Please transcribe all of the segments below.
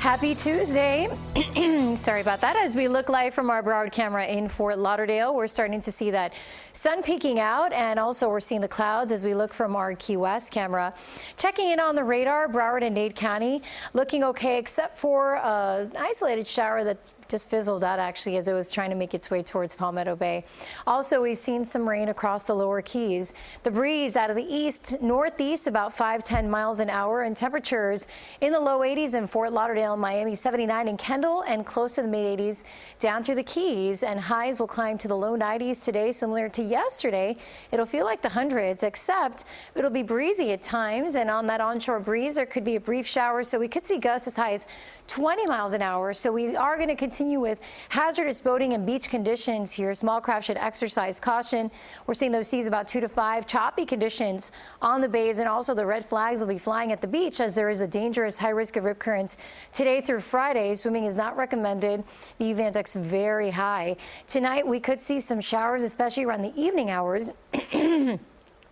Happy Tuesday. Sorry about that. As we look live from our Broward camera in Fort Lauderdale, we're starting to see that sun peeking out, and also we're seeing the clouds as we look from our Key West camera. Checking in on the radar, Broward and Dade County looking okay, except for an isolated shower that just fizzled out actually as it was trying to make its way towards Palmetto Bay. Also, we've seen some rain across the lower Keys. The breeze out of the east northeast about 5-10 miles an hour, and temperatures in the low 80s in Fort Lauderdale, Miami, 79 in Kendall, and close to the mid 80s down through the Keys, and highs will climb to the low 90s today, similar to yesterday. It'll feel like the hundreds, except it'll be breezy at times, and on that onshore breeze there could be a brief shower, so we could see gusts as high as 20 miles an hour. So we are going to continue with hazardous boating and beach conditions here. Small craft should exercise caution. We're seeing those seas about 2 to 5, choppy conditions on the bays, and also the red flags will be flying at the beach as there is a dangerous high risk of rip currents today through Friday. Swimming is not recommended. The UV index very high. Tonight we could see some showers, especially around the evening hours.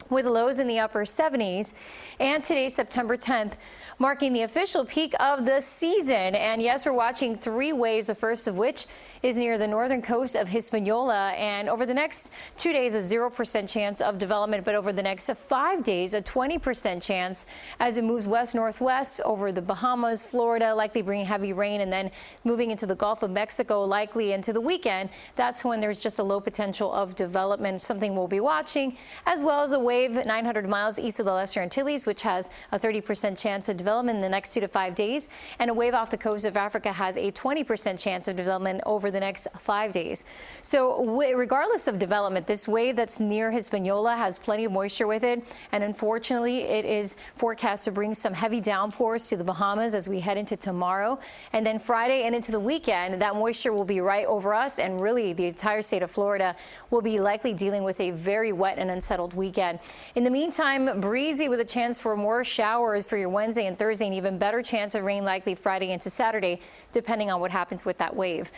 With lows in the upper 70s. And today, September 10th, marking the official peak of the season. And yes, we're watching 3 waves, the first of which is near the northern coast of Hispaniola. And over the next 2 days, a 0% chance of development, but over the next 5 days, a 20% chance as it moves west-northwest over the Bahamas, Florida, likely bringing heavy rain, and then moving into the Gulf of Mexico, likely into the weekend. That's when there's just a low potential of development, something we'll be watching, as well as a wave 900 miles east of the Lesser Antilles, which has a 30% chance of development in the next 2 to 5 days, and a wave off the coast of Africa has a 20% chance of development over the next 5 days. So regardless of development, this wave that's near Hispaniola has plenty of moisture with it, and unfortunately it is forecast to bring some heavy downpours to the Bahamas as we head into tomorrow, and then Friday and into the weekend. That moisture will be right over us, and really the entire state of Florida will be likely dealing with a very wet and unsettled weekend. In the meantime, breezy with a chance for more showers for your Wednesday and Thursday, and even better chance of rain likely Friday into Saturday, depending on what happens with that wave.